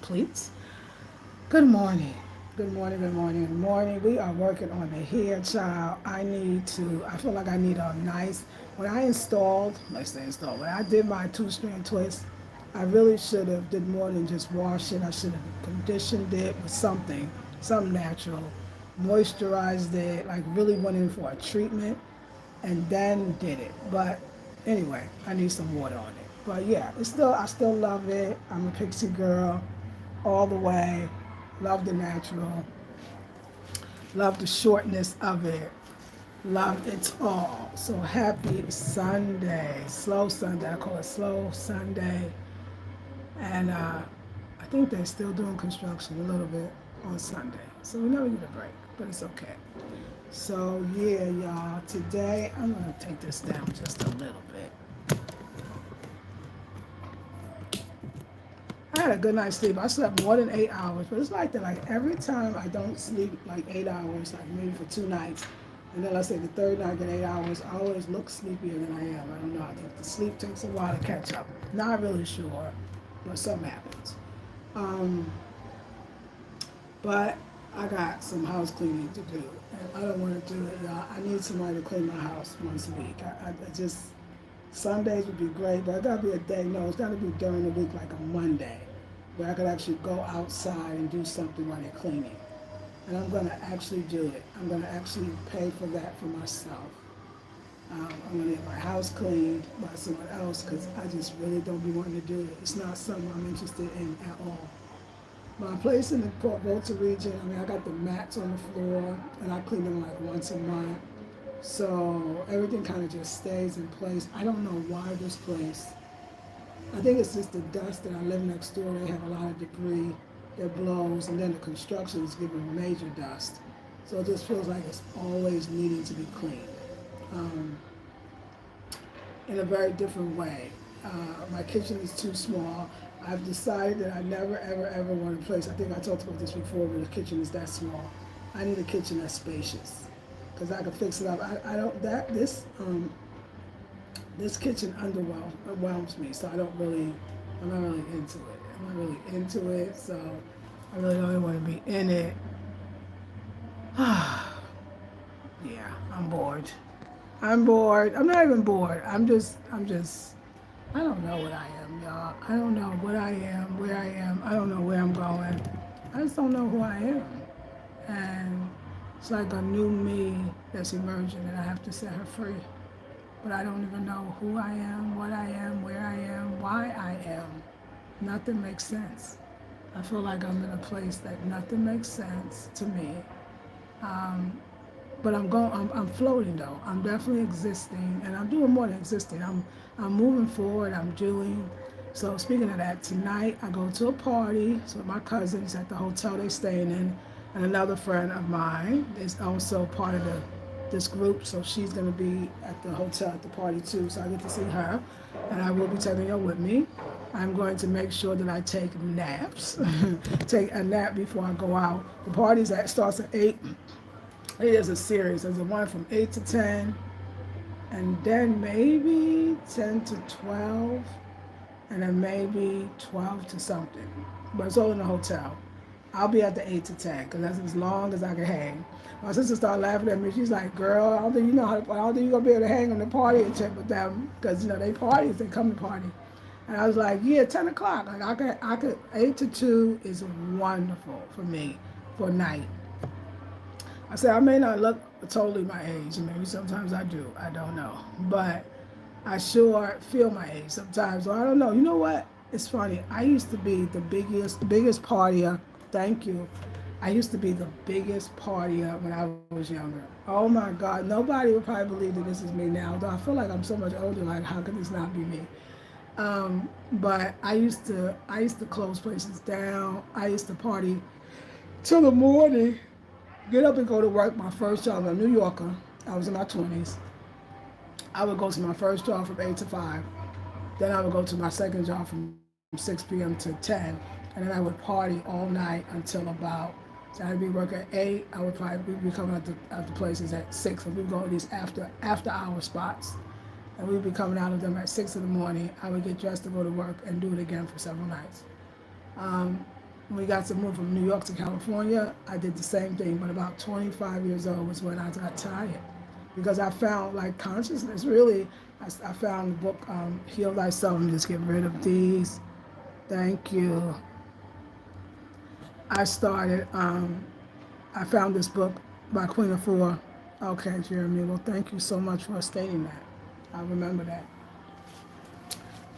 please. Good morning. Good morning, good morning, good morning. We are working on the hair, child. I feel like I need a nice, when I installed, let's say installed, when I did my two-strand twist, I really should have did more than just wash it. I should have conditioned it with something natural, moisturized it, like really went in for a treatment and then did it. But anyway, I need some water on it. But yeah, I still love it. I'm a pixie girl all the way. Love the natural. Love the shortness of it. Love it all. So happy Sunday. Slow Sunday. I call it Slow Sunday. And I think they're still doing construction a little bit on Sunday. So we never get a break, but it's okay. So yeah, y'all. Today I'm gonna take this down just a little bit. I had a good night's sleep. I slept more than 8 hours, but it's like that. Like every time I don't sleep like 8 hours, like maybe for 2 nights, and then let's say the third night I get 8 hours, I always look sleepier than I am. I don't know. I think the sleep takes a while to catch up. Not really sure, but something happens. Um, but I got some house cleaning to do, and I don't want to do it, y'all. I need somebody to clean my house once a week. I just Sundays would be great, but it gotta be a day. No, it's gotta be during the week, like a Monday, where I could actually go outside and do something while they're cleaning. And I'm gonna actually do it. I'm gonna actually pay for that for myself. I'm gonna get my house cleaned by someone else because I just really don't be wanting to do it. It's not something I'm interested in at all. My place in the Port Volta region, I mean, I got the mats on the floor and I clean them like once a month. So everything kind of just stays in place. I don't know why this place. I think it's just the dust that I live next door. They have a lot of debris that blows, and then the construction is giving major dust. So it just feels like it's always needing to be cleaned um, in a very different way. My kitchen is too small. I've decided that I never, ever, ever want a place. I think I talked about this before, where the kitchen is that small. I need a kitchen that's spacious because I can fix it up. I don't that this kitchen underwhelms me, so I'm not really into it. I'm not really into it, so I really don't want to be in it. Yeah, I'm bored. I'm bored. I'm not even bored. I don't know what I am, y'all. I don't know what I am, where I am. I don't know where I'm going. I just don't know who I am. And it's like a new me that's emerging, and I have to set her free. But I don't even know who I am, what I am, where I am, why I am. Nothing makes sense. I feel like I'm in a place that nothing makes sense to me. Um, but I'm floating though. I'm definitely existing, and I'm doing more than existing. I'm moving forward. I'm doing. So speaking of that, tonight I go to a party. So my cousins at the hotel they staying in, and another friend of mine is also part of this group. So she's gonna be at the hotel at the party too. So I get to see her, and I will be taking her with me. I'm going to make sure that I take naps, take a nap before I go out. The party's at starts at 8. It is a series. There's a one from 8 to 10, and then maybe 10 to 12, and then maybe 12 to something. But it's all in the hotel. I'll be at the 8 to 10 because that's as long as I can hang. My sister started laughing at me. She's like, "Girl, I don't think you know how. I don't think you're gonna be able to hang on the party and check with them because they parties. They come to party." And I was like, "Yeah, 10 o'clock. Like I could 8 to 2 is wonderful for me for a night." I said I may not look totally my age, and maybe sometimes I do. I don't know, but I sure feel my age sometimes. So I don't know. You know what? It's funny. I used to be the biggest partier. Thank you. I used to be the biggest partier when I was younger. Oh my God, nobody would probably believe that this is me now. Though I feel like I'm so much older. Like, how could this not be me? But I used to close places down. I used to party till the morning, get up and go to work. My first job, I'm a New Yorker. I was in my 20s. I would go to my first job from 8 to 5. Then I would go to my second job from 6 p.m. to 10. And then I would party all night until about, so I'd be working at 8. I would probably we'd be coming out the places at 6. And we'd go to these after hour spots. And we'd be coming out of them at 6 in the morning. I would get dressed to go to work and do it again for several nights. When we got to move from New York to California, I did the same thing, but about 25 years old was when I got tired. Because I found like consciousness really, I found the book Heal Thyself. Let me just get rid of these. Thank you. I started, I found this book by Queen of Four. Okay, Jeremy, well, thank you so much for stating that. I remember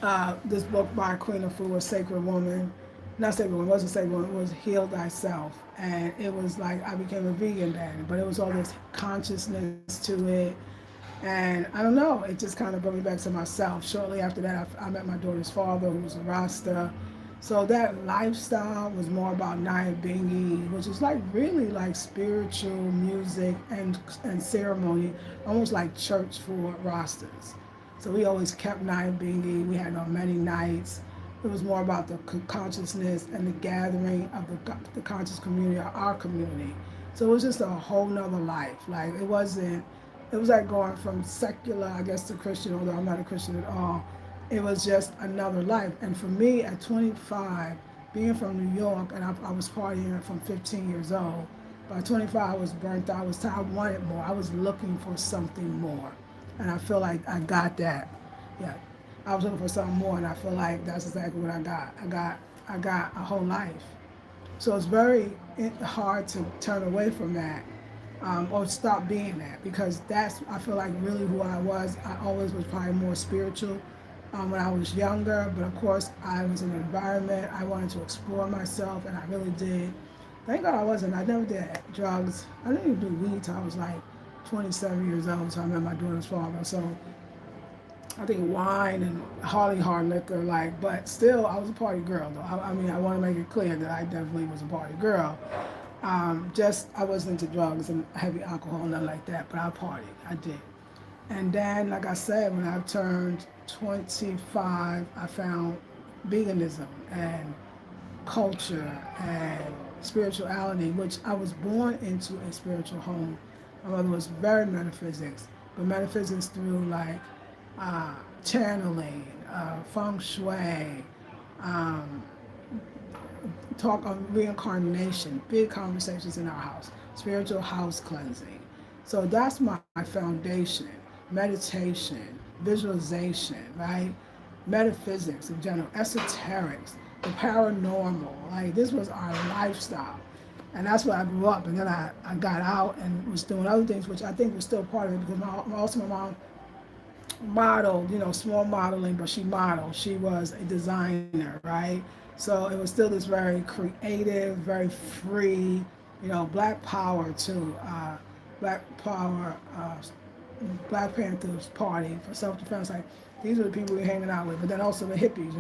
that. This book by Queen of Four, Sacred Woman, not Sacred Woman, it wasn't Sacred Woman, it was Heal Thyself. And it was like I became a vegan then, but it was all this consciousness to it. And I don't know, it just kind of brought me back to myself. Shortly after that, I met my daughter's father, who was a Rasta. So that lifestyle was more about Naya Bingi, which is like really like spiritual music and ceremony, almost like church for Rastas. So we always kept Naya Bingi. We had on many nights. It was more about the consciousness and the gathering of the conscious community, our community. So it was just a whole nother life. Like it was like going from secular, I guess, to Christian, although I'm not a Christian at all. It was just another life. And for me at 25, being from New York, and I was partying from 15 years old, by 25 I was burnt out, I was tired, I wanted more. I was looking for something more. And I feel like I got that. Yeah. I was looking for something more, and I feel like that's exactly what I got. I got a whole life. So it's very hard to turn away from that, or stop being that, because that's, I feel like, really who I was. I always was probably more spiritual when I was younger, but of course I was in an environment, I wanted to explore myself, and I really did. Thank God I never did drugs. I didn't even do weed till I was like 27 years old, so I met my daughter's father. So I think wine and hardly hard liquor, like, but still, I was a party girl, though. I mean, I want to make it clear that I definitely was a party girl. Just, I wasn't into drugs and heavy alcohol, nothing like that, but I partied. I did. And then, like I said, when I turned 25, I found veganism and culture and spirituality, which I was born into a spiritual home. My mother was very metaphysics, but metaphysics through like uh, channeling, feng shui, um, talk on reincarnation, big conversations in our house, spiritual house cleansing. So that's my foundation. Meditation, visualization, right? Metaphysics in general, esoterics, the paranormal. Like this was our lifestyle. And that's where I grew up. And then I got out and was doing other things, which I think was still part of it, because also my mom modeled, small modeling, but she modeled. She was a designer, right? So it was still this very creative, very free, Black Power too. Black Power, Black Panthers Party for self-defense. Like these were the people we were hanging out with, but then also the hippies,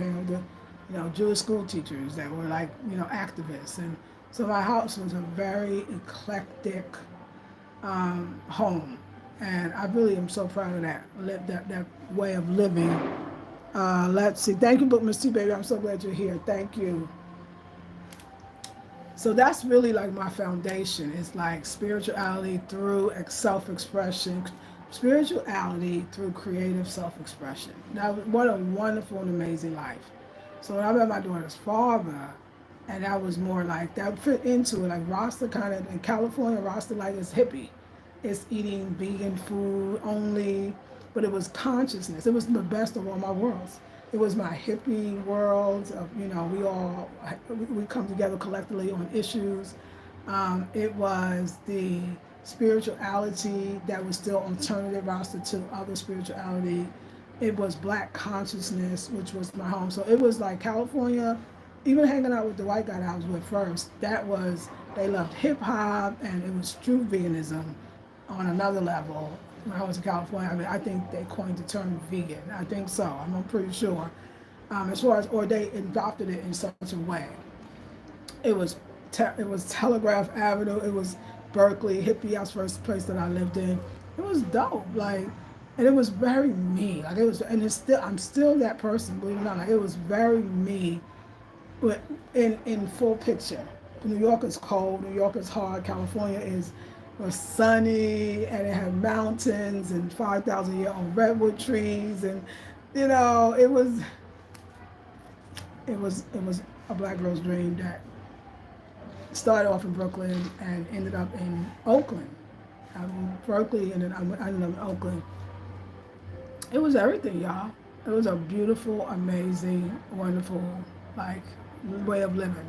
the Jewish school teachers that were like activists. And so my house was a very eclectic home, and I really am so proud of that way of living. Let's see. Thank you, Book Miss T, baby. I'm so glad you're here. Thank you. So that's really like my foundation. It's like spirituality through self-expression, spirituality through creative self-expression. Now, what a wonderful and amazing life. So when I met my daughter's father, and that was more like, that fit into it, like Rasta kind of, in California, Rasta like is hippie. It's eating vegan food only, but it was consciousness. It was the best of all my worlds. It was my hippie world of, we come together collectively on issues. It was the spirituality that was still alternative roster to other spirituality. It was Black consciousness, which was my home. So it was like California, even hanging out with the white guy that I was with first, they loved hip hop, and it was true veganism on another level. When I was in California, I mean, I think they coined the term vegan. I think so. I'm pretty sure. As far as, or they adopted it in such a way. It was it was Telegraph Avenue. It was Berkeley. Hippie House, first place that I lived in. It was dope. Like, and it was very me. Like it was, and it's still, I'm still that person. Believe it or not. Like it was very me, but in full picture. New York is cold. New York is hard. California was sunny, and it had mountains and 5,000-year-old redwood trees, and it was a black girl's dream that Started off in Brooklyn and ended up in Oakland. Berkeley, and then I ended up in Oakland. It was everything, y'all. It was a beautiful, amazing, wonderful, like, way of living.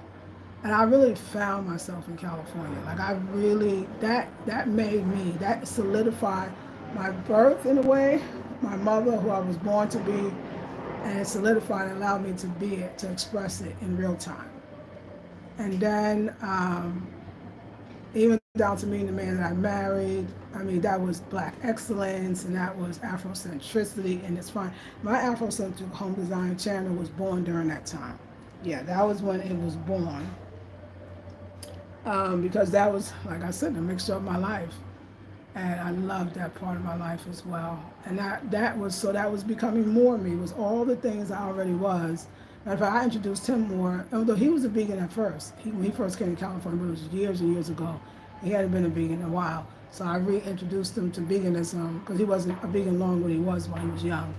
And I really found myself in California. Like, I really, that made me, that solidified my birth in a way, my mother, who I was born to be, and it solidified and allowed me to be it, to express it in real time. And then, even down to meeting the man that I married, I mean, that was Black excellence and that was Afrocentricity, and it's fine. My Afrocentric home design channel was born during that time. Yeah, that was when it was born. Because that was, like I said, a mixture of my life. And I loved that part of my life as well. And that was becoming more me, was all the things I already was. Matter of fact, I introduced him more, although he was a vegan at first. When he first came to California, but it was years and years ago. He hadn't been a vegan in a while. So I reintroduced him to veganism, because he wasn't a vegan long when he was young.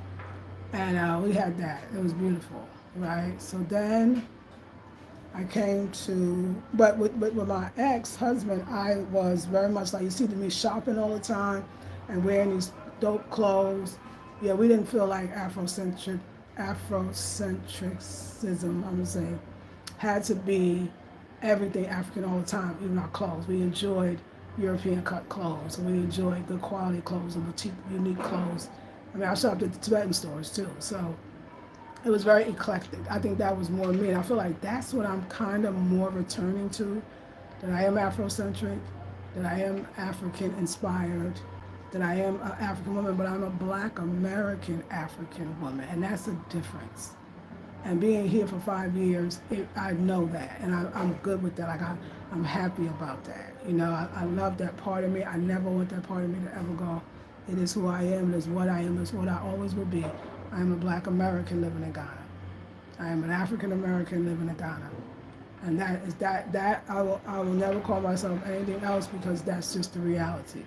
And we had that. It was beautiful, right? So then I came to, but with my ex-husband, I was very much like, you see me shopping all the time and wearing these dope clothes. Yeah, we didn't feel like Afrocentricism, I'm gonna say, had to be everything African all the time, even our clothes. We enjoyed European cut clothes, and we enjoyed good quality clothes and boutique, unique clothes. I mean, I shopped at the Tibetan stores too, so it was very eclectic. I think that was more me. And I feel like that's what I'm kind of more returning to, that I am Afrocentric, that I am African inspired, that I am an African woman, but I'm a Black American African woman, and that's a difference. And being here for 5 years, I know that, and I'm good with that. Like, I'm happy about that. You know, I love that part of me. I never want that part of me to ever go. It is who I am. It is what I am. It's what I always will be. I am a Black American living in Ghana. I am an African American living in Ghana. And that I will never call myself anything else, because that's just the reality.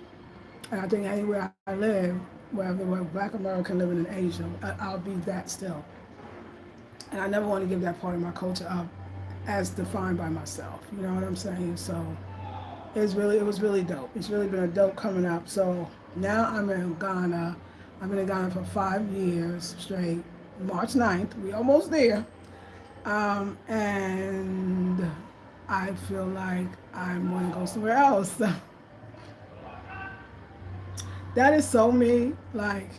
And I think anywhere I live, whether we're Black American living in Asia, I'll be that still. And I never want to give that part of my culture up as defined by myself. You know what I'm saying? So it was really dope. It's really been a dope coming up. So now I'm in Ghana. I've been in Ghana for 5 years straight. March 9th, we almost there. And I feel like I want to go somewhere else. That is so me. Like,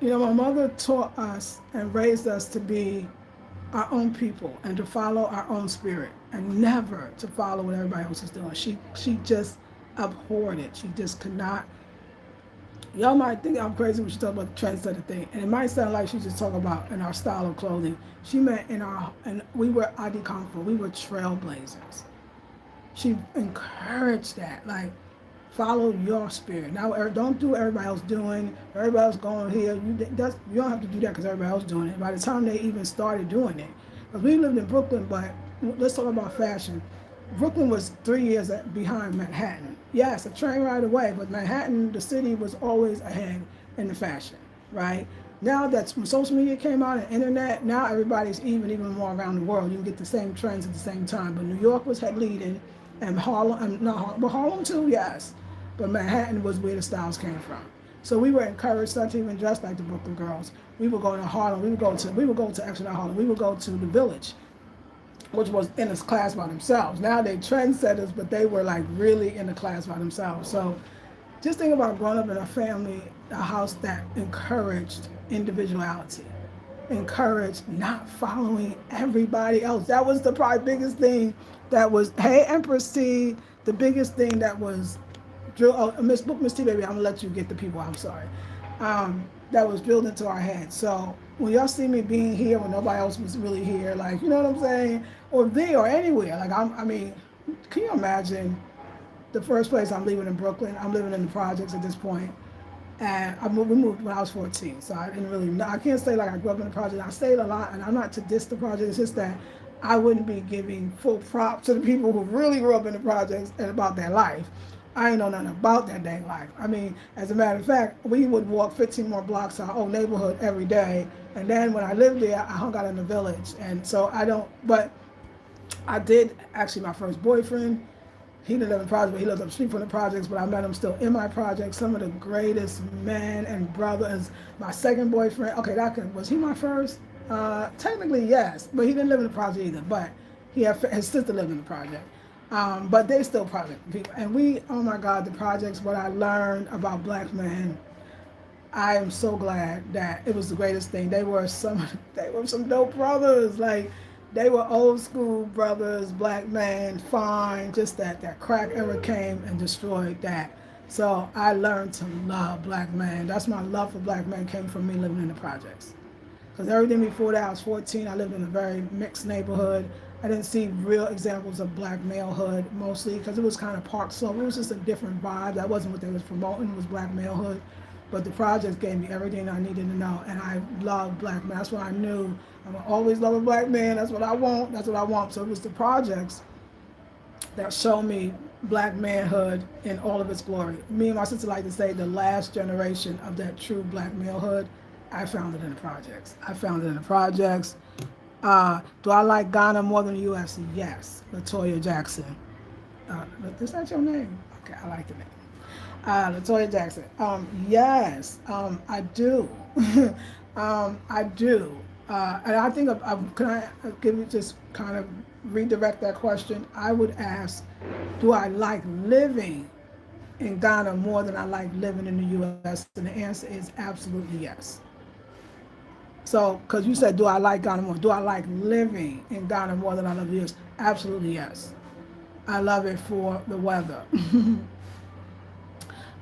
you know, my mother taught us and raised us to be our own people and to follow our own spirit and never to follow what everybody else is doing. She just abhorred it. She just could not. Y'all might think I'm crazy when she talk about the trendsetter thing, and it might sound like she's just talking about in our style of clothing. She meant and we were Adi Comfort, we were trailblazers. She encouraged that, like, follow your spirit. Now, don't do what everybody else doing. Everybody else going here. You don't have to do that because everybody else doing it. By the time they even started doing it, because we lived in Brooklyn, but let's talk about fashion. Brooklyn was 3 years behind Manhattan. Yes, a train ride away, but Manhattan, the city, was always ahead in the fashion, right? Now that social media came out and internet, now everybody's even more around the world. You can get the same trends at the same time. But New York was leading, and Harlem, not Harlem, but Harlem too, yes. But Manhattan was where the styles came from. So we were encouraged not to even dress like the Brooklyn girls. We would go to Harlem. We would go to actually not Harlem. We would go to the Village, which was in a class by themselves. Now they trendsetters, but they were like really in a class by themselves. So just think about growing up in a family, a house that encouraged individuality, encouraged not following everybody else. That was the probably biggest thing that was, hey, Empress T, the biggest thing that was drilled, Miss T, baby, I'm gonna let you get the people, I'm sorry. That was drilled into our heads. So when y'all see me being here when nobody else was really here, like, you know what I'm saying? Or there or anywhere, like, I mean, can you imagine the first place I'm leaving in Brooklyn? I'm living in the projects at this point. And we moved when I was 14, so I didn't really, I can't say like I grew up in the project. I stayed a lot, and I'm not to diss the project, it's just that I wouldn't be giving full prop to the people who really grew up in the projects and about their life. I ain't know nothing about that dang life. I mean, as a matter of fact, we would walk 15 more blocks to our old neighborhood every day. And then when I lived there, I hung out in the Village. And so I don't, but I did actually my first boyfriend. He didn't live in the project, but he lived up the street from the projects, but I met him still in my project. Some of the greatest men and brothers. My second boyfriend, okay, was he my first? Technically, yes, but he didn't live in the project either, but his sister lived in the project. But they still project people. And oh my God, the projects, what I learned about black men, I am so glad that it was the greatest thing. They were some dope brothers. Like they were old school brothers, black men, fine. Just that crack era came and destroyed that. So I learned to love black men. That's my love for black men came from me living in the projects. Because everything before that, I was 14. I lived in a very mixed neighborhood. I didn't see real examples of black malehood mostly because it was kind of parked slow. It was just a different vibe. That wasn't what they was promoting, was black malehood. But the projects gave me everything I needed to know. And I love black men. That's what I knew. I'm always love a black man. That's what I want. That's what I want. So it was the projects that showed me black manhood in all of its glory. Me and my sister like to say the last generation of that true black malehood, I found it in the projects. I found it in the projects. Do I like Ghana more than the U.S.? Yes. Latoya Jackson. Is that your name? Okay, I like the name. Latoya Jackson. Yes, I do. I do. And I think, can I give you just kind of redirect that question? I would ask, do I like living in Ghana more than I like living in the U.S.? And the answer is absolutely yes. So, because you said, do I like Ghana more? Do I like living in Ghana more than I love the U.S.? Absolutely yes. I love it for the weather.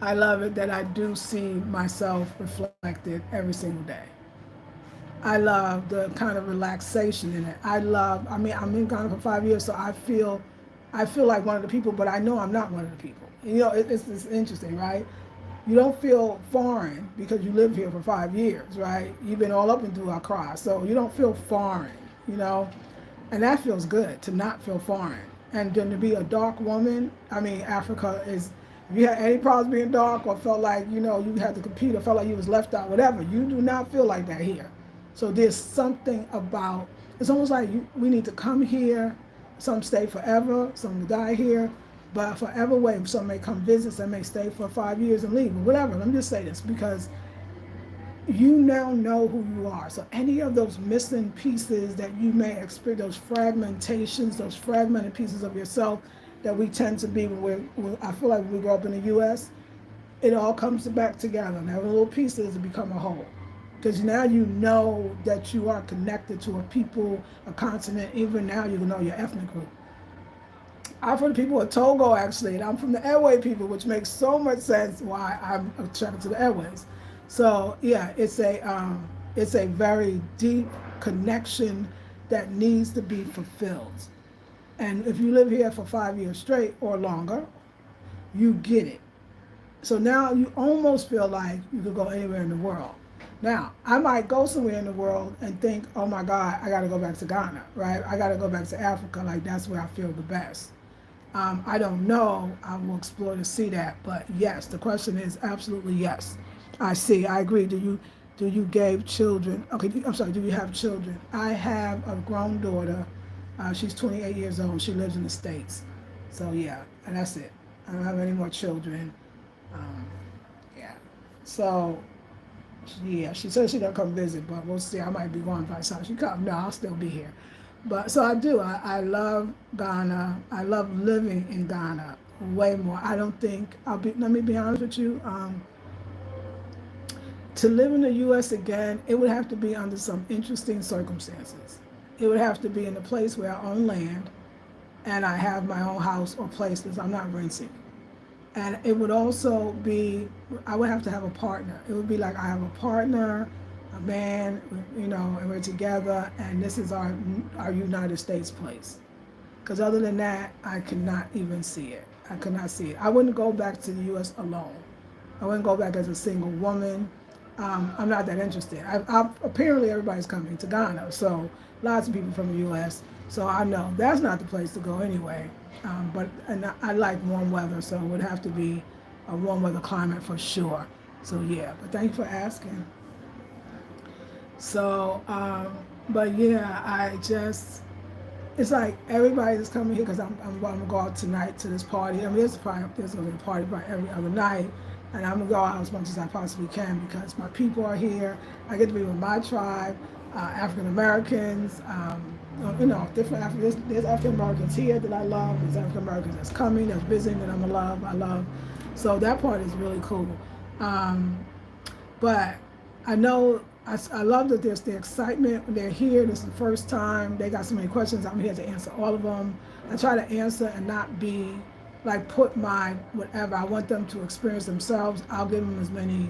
I love it that I do see myself reflected every single day. I love the kind of relaxation in it. I'm in Ghana for 5 years, so I feel like one of the people, but I know I'm not one of the people. It's interesting, right? You don't feel foreign because you live here for 5 years, right? You've been all up and through Accra, so you don't feel foreign, and that feels good to not feel foreign. And then to be a dark woman, Africa is. If you had any problems being dark or felt like, you had to compete or felt like you was left out, whatever, you do not feel like that here. So there's something about, it's almost like we need to come here, some stay forever, some will die here, but forever way, some may come visit, some may stay for 5 years and leave, or whatever. Let me just say this, because you now know who you are. So any of those missing pieces that you may experience, those fragmentations, those fragmented pieces of yourself, that we tend to be I feel like when we grow up in the U.S., it all comes back together. And every little pieces to become a whole. Because now you know that you are connected to a people, a continent. Even now you know your ethnic group. I'm from the people of Togo, actually, and I'm from the Airway people, which makes so much sense why I'm attracted to the Airways. So yeah, it's a very deep connection that needs to be fulfilled. And if you live here for 5 years straight or longer, you get it. So now you almost feel like you could go anywhere in the world. Now, I might go somewhere in the world and think, oh my God, I got to go back to Ghana, right? I got to go back to Africa. Like, that's where I feel the best. I don't know. I will explore to see that. But yes, the question is absolutely yes. I agree. Do you give children? Okay, I'm sorry. Do you have children? I have a grown daughter. She's 28 years old. She lives in the States. So yeah, and that's it. I don't have any more children. Um, yeah. So yeah, she says she's gonna come visit, but we'll see. I might be going by the time she comes. No, I'll still be here. But so I do. I love Ghana. I love living in Ghana way more. I don't think let me be honest with you. To live in the U.S. again, it would have to be under some interesting circumstances. It would have to be in a place where I own land and I have my own house or place because I'm not renting. And it would also be, I would have to have a partner. It would be like I have a partner, a man, and we're together, and this is our United States place. Because other than that, I cannot even see it. I could not see it. I wouldn't go back to the U.S. alone. I wouldn't go back as a single woman. I'm not that interested. Apparently, everybody's coming to Ghana, so lots of people from the U.S. So I know that's not the place to go anyway. But I like warm weather, so it would have to be a warm weather climate for sure. So yeah, but thank you for asking. So, but yeah, it's like everybody's coming here because I'm going to go out tonight to this party. I mean, there's going to be a party probably every other night, and I'm going to go out as much as I possibly can because my people are here. I get to be with my tribe, African Americans, different there's African Americans here that I love. There's African Americans that's coming, that's visiting that I love. So that part is really cool. Um, but I know I love that there's the excitement when they're here. This is the first time. They got so many questions. I'm here to answer all of them. I try to answer and not be like put my whatever. I want them to experience themselves. I'll give them as many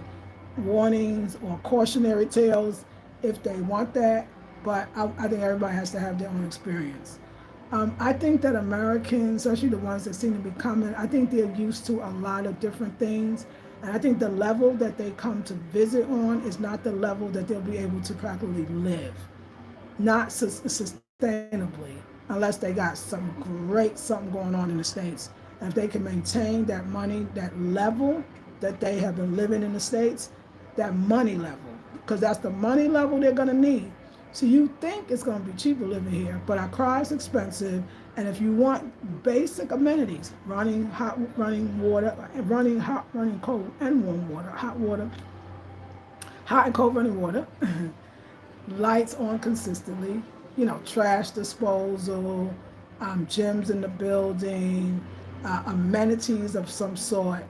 warnings or cautionary tales if they want that. But I think everybody has to have their own experience. I think that Americans, especially the ones that seem to be coming, I think they're used to a lot of different things. And I think the level that they come to visit on is not the level that they'll be able to practically live, not sustainably, unless they got some great something going on in the States. And if they can maintain that money, that level that they have been living in the States, that money level, because that's the money level they're going to need. So you think it's going to be cheaper living here, but Accra is expensive. And if you want basic amenities, running water, running hot, running cold and warm water, hot and cold running water, lights on consistently, trash disposal, gyms in the building, amenities of some sort.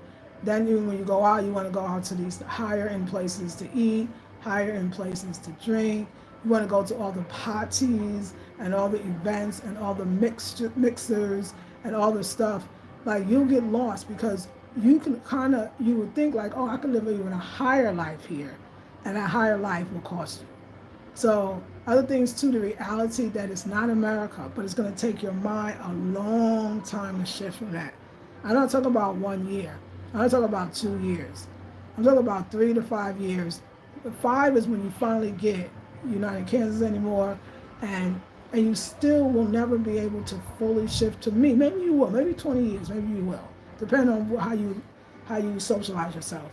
Then when you go out, you want to go out to these higher end places to eat, higher end places to drink. You want to go to all the parties and all the events and all the mixers and all the stuff. Like you'll get lost because you would think like, oh, I could live even a higher life here, and that higher life will cost you. So other things too, the reality that it's not America, but it's going to take your mind a long time to shift from that. I'm not talking about 1 year. I'm not talking about 2 years. I'm talking about 3 to 5 years. The 5 is when you finally get you're not in Kansas anymore, and you still will never be able to fully shift to me. Maybe you will. Maybe 20 years. Maybe you will. Depending on how you socialize yourself.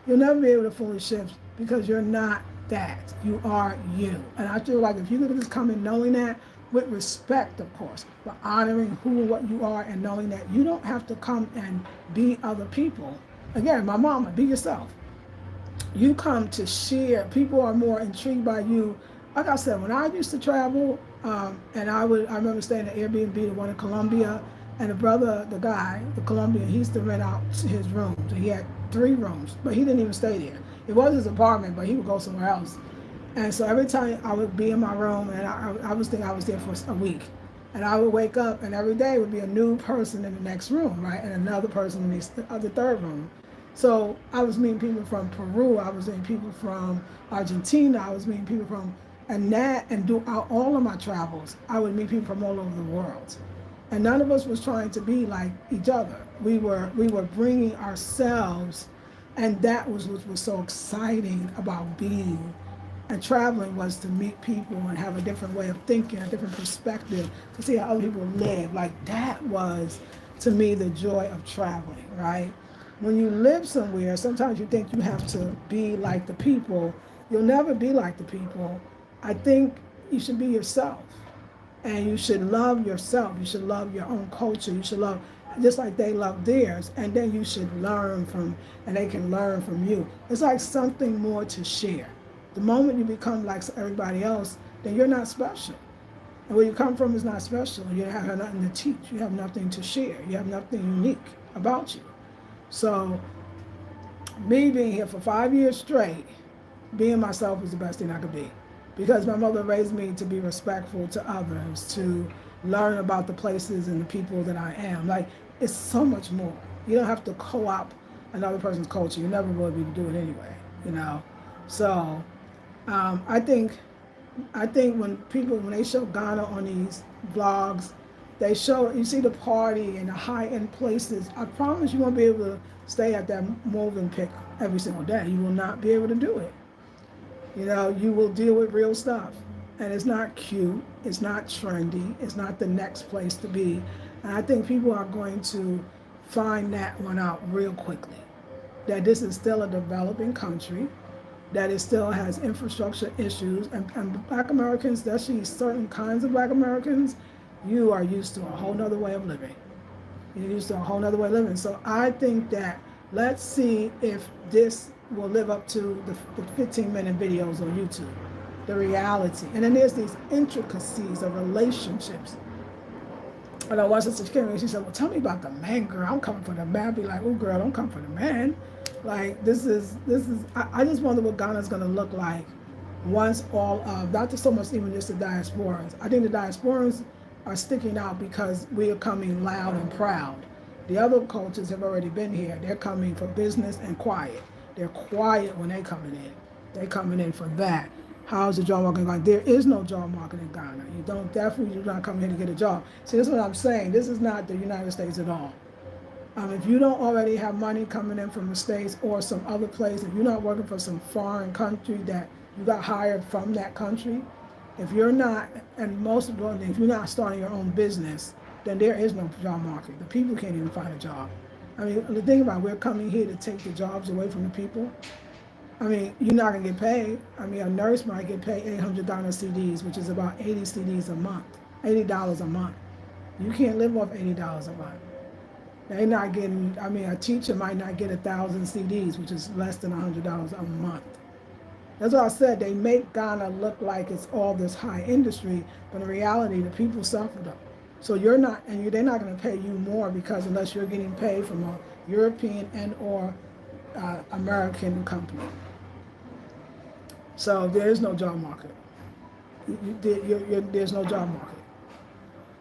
You'll never be able to fully shift because you're not that. You are you. And I feel like if you could just come in knowing that, with respect, of course, but honoring who and what you are and knowing that you don't have to come and be other people. Again, my mama, be yourself. You come to share. People are more intrigued by you. Like I said, when I used to travel, and I remember staying at Airbnb, the one in Colombia, and the guy, the Colombian, he used to rent out his rooms. He had 3 rooms, but he didn't even stay there. It was his apartment, but he would go somewhere else. And so every time I would be in my room, and I was thinking I was there for a week, and I would wake up, and every day would be a new person in the next room, right, and another person in the other third room. So I was meeting people from Peru, I was meeting people from Argentina, I was meeting people from, and throughout all of my travels, I would meet people from all over the world. And none of us was trying to be like each other. We were bringing ourselves, and that was what was so exciting about being and traveling, was to meet people and have a different way of thinking, a different perspective, to see how other people live. Like that was, to me, the joy of traveling, right? When you live somewhere, sometimes you think you have to be like the people. You'll never be like the people. I think you should be yourself. And you should love yourself. You should love your own culture. You should love, just like they love theirs. And then you should learn from, and they can learn from you. It's like something more to share. The moment you become like everybody else, then you're not special. And where you come from is not special. You have nothing to teach. You have nothing to share. You have nothing unique about you. So me being here for 5 years straight, being myself is the best thing I could be. Because my mother raised me to be respectful to others, to learn about the places and the people that I am. Like, it's so much more. You don't have to co-opt another person's culture. You never will be to do it anyway, So I think when they show Ghana on these vlogs, they show, you see the party and the high-end places. I promise you won't be able to stay at that moving pic every single day. You will not be able to do it. You will deal with real stuff. And it's not cute. It's not trendy. It's not the next place to be. And I think people are going to find that one out real quickly. That this is still a developing country. That it still has infrastructure issues. And Black Americans, especially certain kinds of Black Americans, you are used to a whole nother way of living. You're used to a whole nother way of living. So I think that let's see if this will live up to the 15-minute videos on YouTube, the reality. And then there's these intricacies of relationships. And I watched this kid, she said, well, tell me about the man, girl. I'm coming for the man. I'd be like, oh, girl, don't come for the man. Like, I just wonder what Ghana's going to look like once all of, not so much even just the diasporans. I think the diasporans are sticking out because we are coming loud and proud. The other cultures have already been here. They're coming for business and quiet. They're quiet when they're coming in. They're coming in for that. How's the job market going? There is no job market in Ghana. You're not coming here to get a job. See, this is what I'm saying. This is not the United States at all. If you don't already have money coming in from the States or some other place, if you're not working for some foreign country that you got hired from that country, if you're not, and most importantly, if you're not starting your own business, then there is no job market. The people can't even find a job. I mean, the thing about it, we're coming here to take the jobs away from the people. I mean, you're not gonna get paid. I mean, a nurse might get paid 800 Ghana CDs, which is about 80 CDs a month, $80 a month. You can't live off $80 a month. They're not getting, I mean, a teacher might not get 1,000 CDs, which is less than $100 a month. That's what I said. They make Ghana look like it's all this high industry, but in reality, the people suffer though. So you're not, and they're not going to pay you more because unless you're getting paid from a European and or American company. So there is no job market. There's no job market.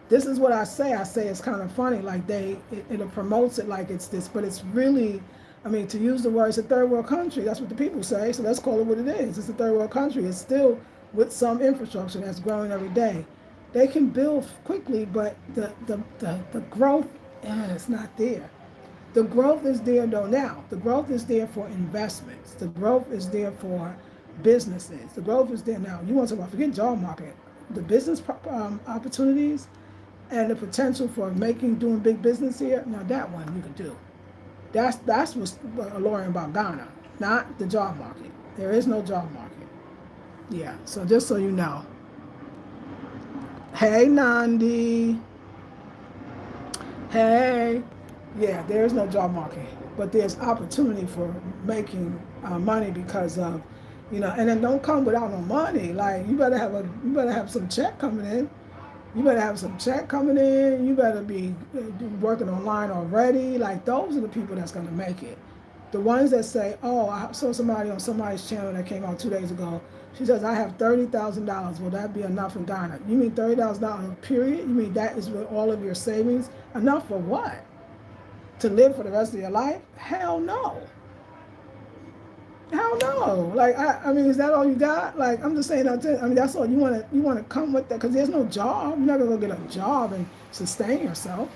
This is what I say. I say it's kind of funny, like it promotes it like it's this, but it's really, I mean, to use the word, it's a third world country. That's what the people say. So let's call it what it is. It's a third world country. It's still with some infrastructure that's growing every day. They can build quickly, but the growth is not there. The growth is there though now. The growth is there for investments. The growth is there for businesses. The growth is there now. You want to talk about, forget job market. The business opportunities and the potential for doing big business here, now that one you can do. That's what's alluring about Ghana, not the job market. There is no job market. Yeah, so just so you know. Hey, Nandi. Hey. Yeah, there is no job market, but there's opportunity for making money because of, and then don't come without no money. Like you better have some check coming in. You better have some check coming in. You better be working online already. Like those are the people that's gonna make it. The ones that say, "Oh, I saw somebody on somebody's channel that came out 2 days ago. She says I have $30,000. Will that be enough in Ghana? You mean $30,000 period? You mean that is with all of your savings? Enough for what? To live for the rest of your life? Hell no. Hell no. Like I mean, is that all you got? Like I'm just saying that. I mean, that's all you want to come with that because there's no job. You're not gonna go get a job and sustain yourself.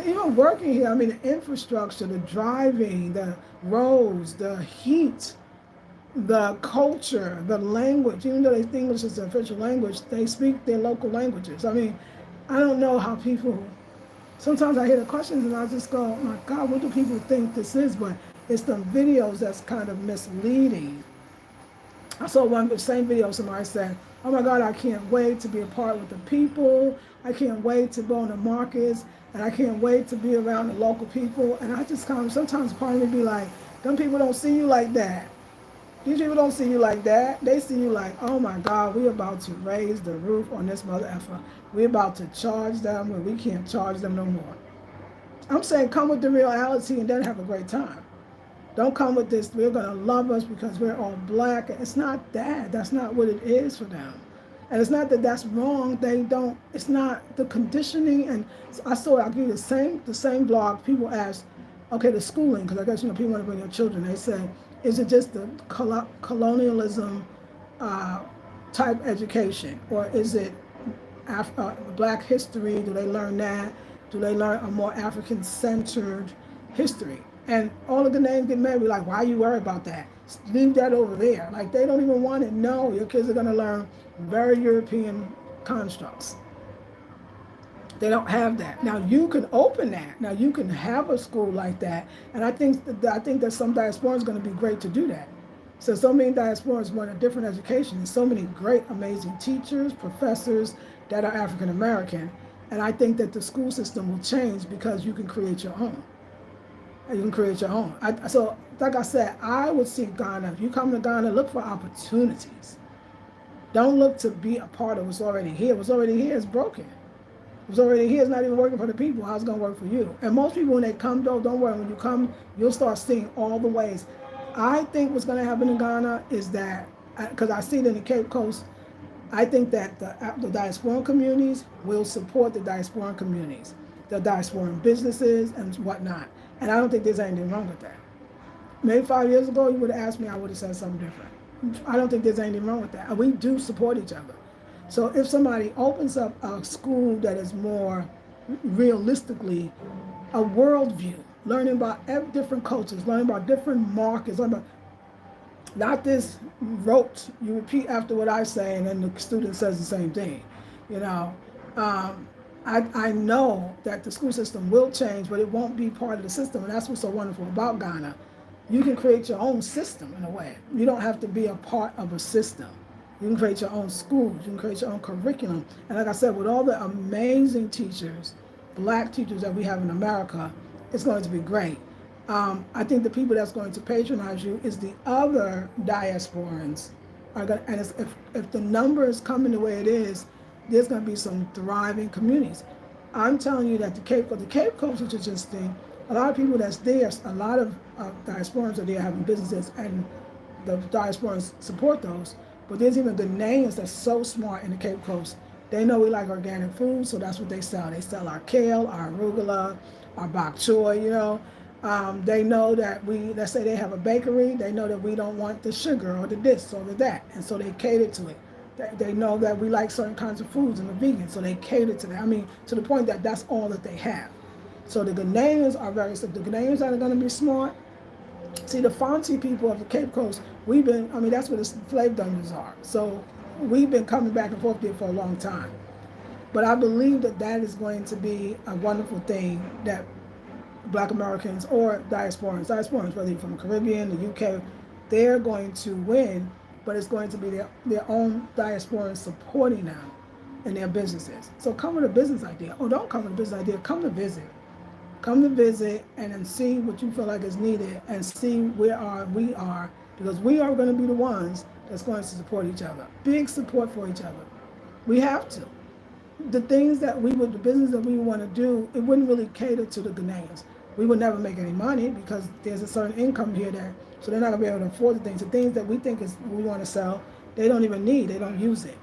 Even working here, I mean, the infrastructure, the driving, the roads, the heat, the culture, the language. Even though they think English is the official language, they speak their local languages. I mean, I don't know how people. Sometimes I hear the questions and I just go, my God, what do people think this is? But it's the videos that's kind of misleading. I saw the same video, somebody said, oh my God, I can't wait to be a part with the people. I can't wait to go in the markets. And I can't wait to be around the local people. And I just kind of, sometimes part of me be like, them people don't see you like that. These people don't see you like that. They see you like, oh my God, we're about to raise the roof on this mother effer. We're about to charge them when we can't charge them no more. I'm saying come with the reality and then have a great time. Don't come with this, we're going to love us because we're all black. It's not that. That's not what it is for them. And it's not that that's wrong. It's not the conditioning. And I'll give you the same blog. People ask, okay, the schooling, because I guess, people want to bring their children. They say, is it just the colonialism type education? Or is it black history? Do they learn that? Do they learn a more African-centered history? And all of the names get mad. We're like, why are you worried about that? Leave that over there. Like, they don't even want to know. Your kids are going to learn very European constructs. They don't have that. Now you can open that. Now you can have a school like that. And I think that some diaspora is going to be great to do that. So many diasporans want a different education. And so many great, amazing teachers, professors that are African American. And I think that the school system will change because you can create your own. You can create your own. So, like I said, I would see Ghana. If you come to Ghana, look for opportunities. Don't look to be a part of what's already here. What's already here is broken. What's already here is not even working for the people. How's it going to work for you? And most people, when they come, though, don't worry. When you come, you'll start seeing all the ways. I think what's going to happen in Ghana is that, because I see it in the Cape Coast, I think that the diasporan communities will support the diasporan communities, the diasporan businesses and whatnot. And I don't think there's anything wrong with that. Maybe 5 years ago, you would have asked me, I would have said something different. I don't think there's anything wrong with that. We do support each other. So if somebody opens up a school that is more realistically a worldview, learning about different cultures, learning about different markets, learning about not this rote, you repeat after what I say and then the student says the same thing. You know, I know that the school system will change, but it won't be part of the system. And that's what's so wonderful about Ghana. You can create your own system in a way. You don't have to be a part of a system. You can create your own schools. You can create your own curriculum. And like I said, with all the amazing teachers, black teachers that we have in America, it's going to be great. I think the people that's going to patronize you is the other diasporans. And if the numbers come in the way it is, there's going to be some thriving communities. I'm telling you that the Cape Coast is interesting. A lot of people that's there, a lot of diasporans are there having businesses, and the diasporans support those. But there's even the names that's so smart in the Cape Coast. They know we like organic food, so that's what they sell. They sell our kale, our arugula, our bok choy, you know. They know that let's say they have a bakery, they know that we don't want the sugar or the this or the that, and so they cater to it. They know that we like certain kinds of foods and the vegan, so they cater to that. I mean, to the point that that's all that they have. So the Ghanaians are the Ghanaians that are going to be smart. See, the Fonte people of the Cape Coast, that's where the slave dungeons are. So we've been coming back and forth there for a long time. But I believe that is going to be a wonderful thing that Black Americans or diasporans, whether you're from the Caribbean, the UK, they're going to win, but it's going to be their own diasporans supporting them in their businesses. So come with a business idea. Or don't come with a business idea, come to visit. Come to visit and then see what you feel like is needed and see where we are, because we are going to be the ones that's going to support each other. Big support for each other. We have to. The business that we want to do, it wouldn't really cater to the Ghanaians. We would never make any money because there's a certain income here so they're not going to be able to afford the things. The things that we think we want to sell, they don't even need, they don't use it.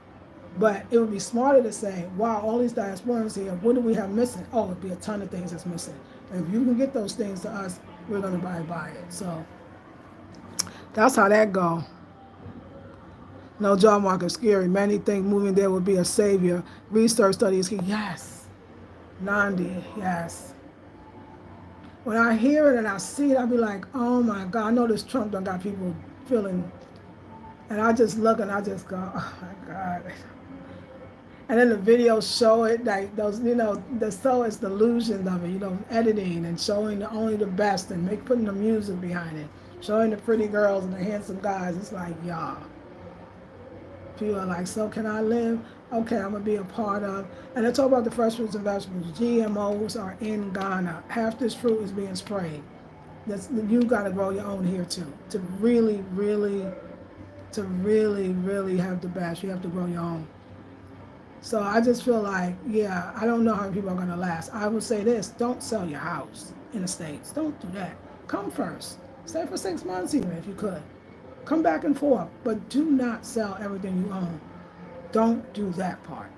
But it would be smarter to say, wow, all these diasporans here, what do we have missing? Oh, it'd be a ton of things that's missing. And if you can get those things to us, we're going to buy it. So that's how that go. No job market scary. Many think moving there would be a savior. Research studies, yes. Nandi, yes. When I hear it and I see it, I'll be like, oh my God, I know this Trump done got people feeling, and I just look and I just go, oh my God. And then the videos show it, like those, so it's the illusion of it, editing and showing only the best and putting the music behind it, showing the pretty girls and the handsome guys. It's like, y'all. People are like, so can I live? Okay, I'm going to be a part of. And they talk about the fresh fruits and vegetables. GMOs are in Ghana. Half this fruit is being sprayed. You got to grow your own here too. To really, really have the best, you have to grow your own. So I just feel like, yeah, I don't know how people are going to last. I would say this, don't sell your house in the States. Don't do that. Come first. Stay for 6 months even if you could. Come back and forth, but do not sell everything you own. Don't do that part.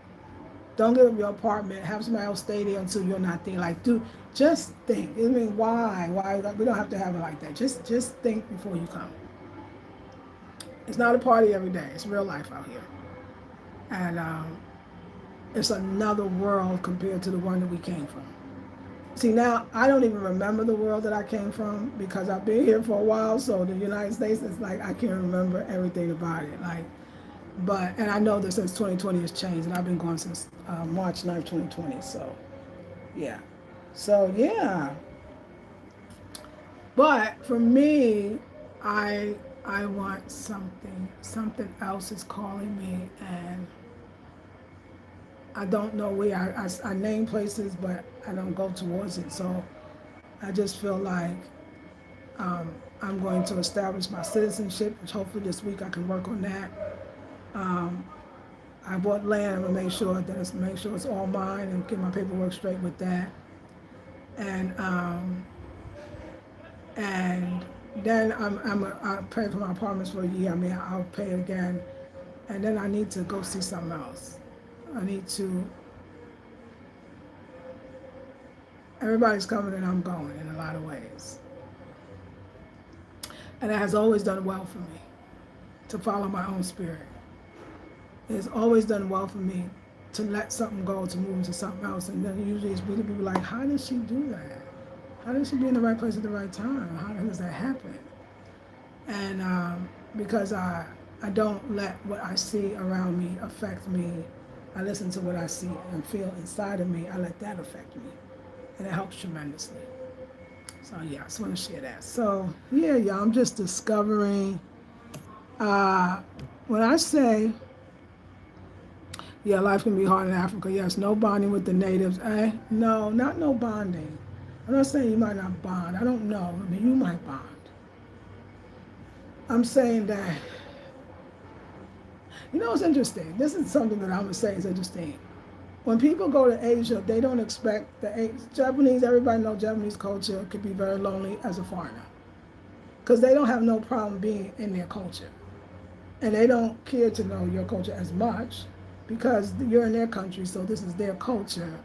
Don't give up your apartment, have somebody else stay there until you're not there. Like, just think. I mean, why? We don't have to have it like that. Just think before you come. It's not a party every day. It's real life out here. And it's another world compared to the one that we came from. See, now I don't even remember the world that I came from because I've been here for a while. So the United States is like, I can't remember everything about it. And I know that since 2020 has changed, and I've been going since March 9th, 2020. So, yeah. But for me, I want something else is calling me, and I don't know where I name places, but I don't go towards it. So I just feel like I'm going to establish my citizenship, which hopefully this week I can work on that. Um, I bought land. I'm gonna make sure it's all mine and get my paperwork straight with that. And and then I pay for my apartments for a year. I mean, I'll pay it again, and then I need to go see something else. I need to. Everybody's coming and I'm going in a lot of ways, and it has always done well for me to follow my own spirit. It has always done well for me to let something go to move into something else, and then usually it's really people like, how did she do that? How did she be in the right place at the right time? How does that happen? And because I don't let what I see around me affect me. I listen to what I see and feel inside of me. I let that affect me, and it helps tremendously. So yeah, I just want to share that. So yeah, I'm just discovering. Uh, when I say, yeah, life can be hard in Africa. Yes, no bonding with the natives. No, not no bonding. I'm not saying you might not bond. I don't know. I mean, you might bond. I'm saying that, it's interesting. This is something that I'm going to say is interesting. When people go to Asia, they don't expect Japanese, everybody knows Japanese culture could be very lonely as a foreigner. Because they don't have no problem being in their culture. And they don't care to know your culture as much because you're in their country, so this is their culture.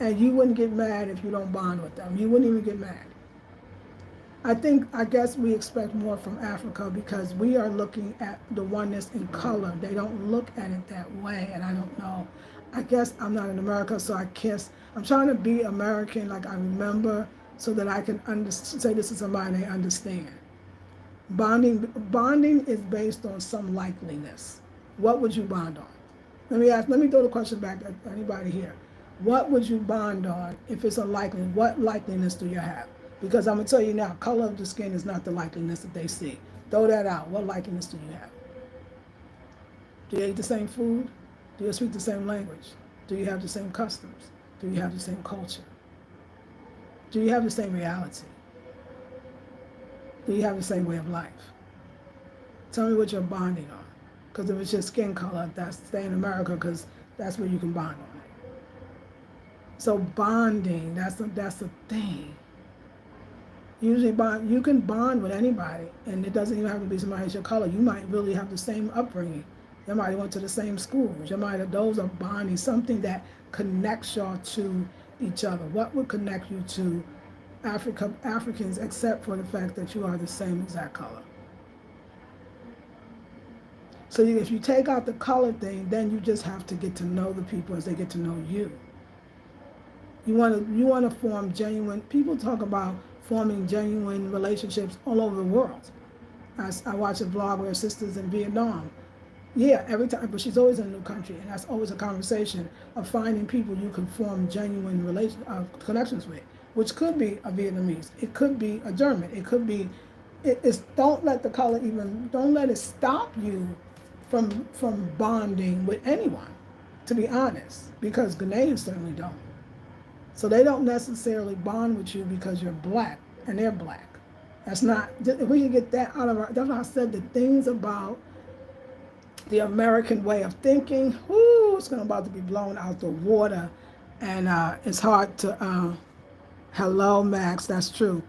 And you wouldn't get mad if you don't bond with them. You wouldn't even get mad. I guess we expect more from Africa because we are looking at the oneness in color. They don't look at it that way, and I don't know. I guess I'm not in America, so I'm trying to be American like I remember so that I can say this to somebody and they understand. Bonding is based on some likeliness. What would you bond on? Let me throw the question back at anybody here. What would you bond on if it's a likely? What likeliness do you have? Because I'm gonna tell you now, color of the skin is not the likeliness that they see. Throw that out. What likeliness do you have? Do you eat the same food? Do you speak the same language? Do you have the same customs? Do you have the same culture? Do you have the same reality? Do you have the same way of life? Tell me what you're bonding on. Because if it's just skin color, stay in America because that's where you can bond on it. So bonding, that's the thing. Usually you can bond with anybody, and it doesn't even have to be somebody your color. You might really have the same upbringing. You might went to the same schools. Those are bonding, something that connects y'all to each other. What would connect you to Africans except for the fact that you are the same exact color? So if you take out the color thing, then you just have to get to know the people as they get to know you. You want to form genuine. People talk about forming genuine relationships all over the world. I watch a vlog where her sister's in Vietnam. Yeah, every time, but she's always in a new country, and that's always a conversation of finding people you can form genuine connections with, which could be a Vietnamese, it could be a German, it could be. Don't let the color don't let it stop you from bonding with anyone, to be honest, because Ghanaians certainly don't. So they don't necessarily bond with you because you're black and they're black. That's not, if we can get that out of our, that's why I said the things about the American way of thinking, it's about to be blown out the water. And it's hard to, hello, Max, that's true.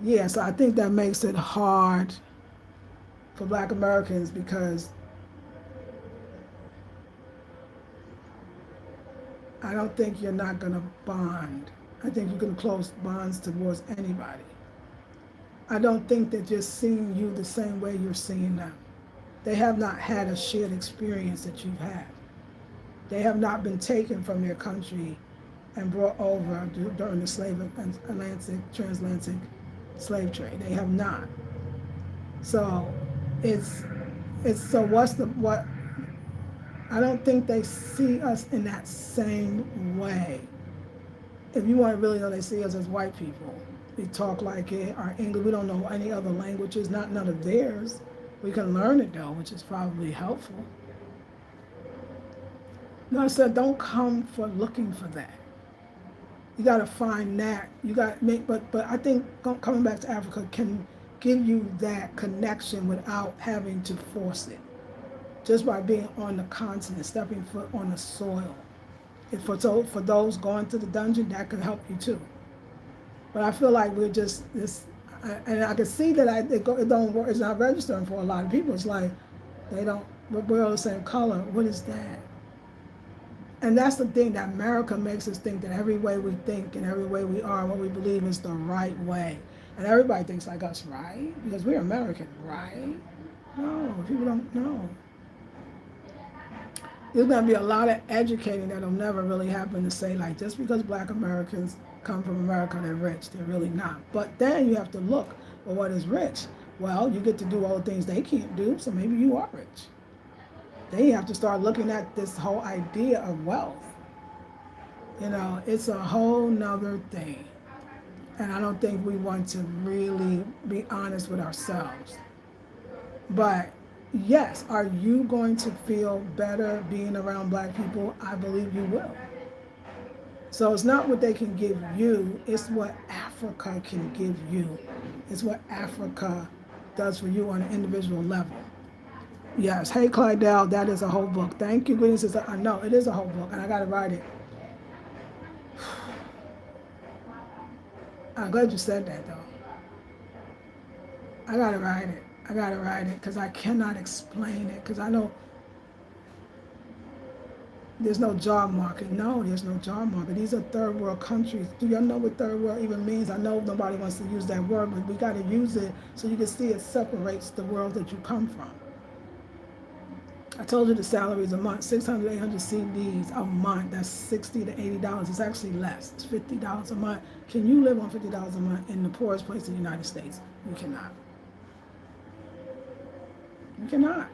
Yeah, so I think that makes it hard for black Americans because I don't think you're not going to bond. I think you can close bonds towards anybody. I don't think they're just seeing you the same way you're seeing them. They have not had a shared experience that you've had. They have not been taken from their country and brought over during the transatlantic slave trade. They have not. So what I don't think they see us in that same way. If you want to really know, they see us as white people. We talk like it, our English, we don't know any other languages, not none of theirs. We can learn it though, which is probably helpful. No, I said don't come for looking for that. You got to find that. You got to make, but I think coming back to Africa can give you that connection without having to force it. Just by being on the continent, stepping foot on the soil. If for those going to the dungeon, that could help you too. But I feel like we're just this, and I can see that it don't work. It's not registering for a lot of people. It's like they don't. We're all the same color. What is that? And that's the thing that America makes us think that every way we think and every way we are, what we believe is the right way. And everybody thinks like us, right? Because we're American, right? No, people don't know. There's going to be a lot of educating that'll never really happen to say, like, just because black Americans come from America, they're rich. They're really not. But then you have to look, well, what is rich? Well, you get to do all the things they can't do, so maybe you are rich. Then you have to start looking at this whole idea of wealth. You know, it's a whole nother thing. And I don't think we want to really be honest with ourselves. But yes, are you going to feel better being around black people? I believe you will. So it's not what they can give you, it's what Africa can give you. It's what Africa does for you on an individual level. Yes, hey Clydell, that is a whole book. Thank you, goodness. I know it is a whole book, and I gotta write it. I'm glad you said that though. I gotta write it. I gotta write it because I cannot explain it. Because I know there's no job market. No, there's no job market. These are third world countries. Do y'all know what third world even means? I know nobody wants to use that word, but we gotta use it so you can see it separates the world that you come from. I told you the salaries a month, 600, 800 CDs a month. That's $60 to $80. It's actually less. It's $50 a month. Can you live on $50 a month in the poorest place in the United States? You cannot. You cannot.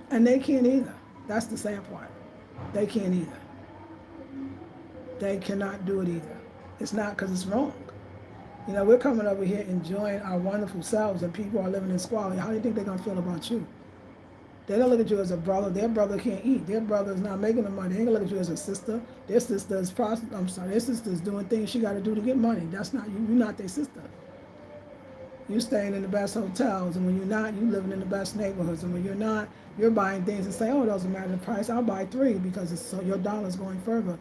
And they can't either. That's the sad part. They can't either. They cannot do it either. It's not because it's wrong. You know, we're coming over here enjoying our wonderful selves and people are living in squalor. How do you think they're going to feel about you? They don't look at you as a brother. Their brother can't eat. Their brother is not making the money. They ain't gonna look at you as a sister. Their sister is their sister is doing things she got to do to get money. That's not you. You're not their sister. You staying in the best hotels, and when you're not, you living in the best neighborhoods. And when you're not, you're buying things and say, "Oh, it doesn't matter the price. I'll buy three because it's so your dollar's going further."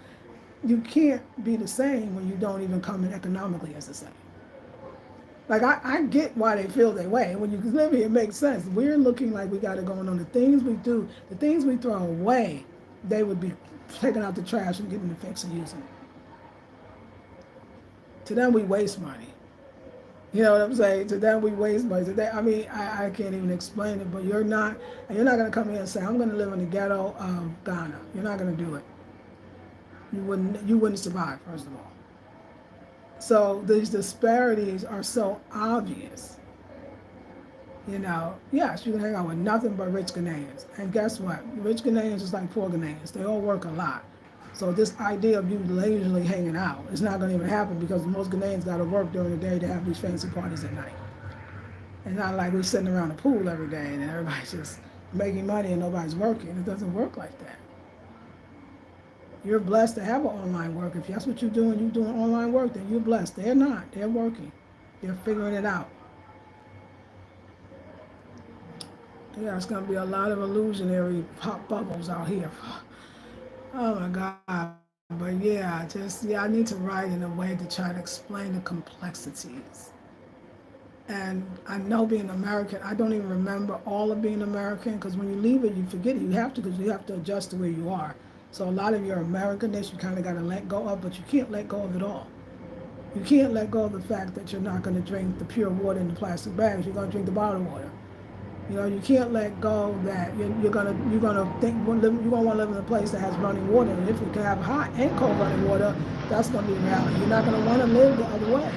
You can't be the same when you don't even come in economically as the same. Like, I get why they feel that way. When you live here, it makes sense. We're looking like we got it going on. The things we do, the things we throw away, they would be taking out the trash and getting the fix and using it. To them, we waste money. You know what I'm saying? To them, we waste money. I mean, I can't even explain it, but you're not going to come here and say, I'm going to live in the ghetto of Ghana. You're not going to do it. You wouldn't survive, first of all. So these disparities are so obvious. You know, yes, you can hang out with nothing but rich Ghanaians. And guess what? Rich Ghanaians is like poor Ghanaians. They all work a lot. So this idea of you leisurely hanging out is not going to even happen because most Ghanaians got to work during the day to have these fancy parties at night. And not like we're sitting around the pool every day and everybody's just making money and nobody's working. It doesn't work like that. You're blessed to have an online work. If that's what you're doing online work, then you're blessed. They're not. They're working. They're figuring it out. Yeah, it's going to be a lot of illusionary pop bubbles out here. Oh my God. But yeah, I need to write in a way to try to explain the complexities. And I know being American, I don't even remember all of being American because when you leave it, you forget it. You have to because you have to adjust to where you are. So a lot of your Americanness, you kind of got to let go of, but you can't let go of it all. You can't let go of the fact that you're not going to drink the pure water in the plastic bags. You're going to drink the bottled water. You know, you can't let go that you're gonna think you're gonna want to live in a place that has running water. And if you can have hot and cold running water, that's gonna be reality. You're not gonna want to live the other way.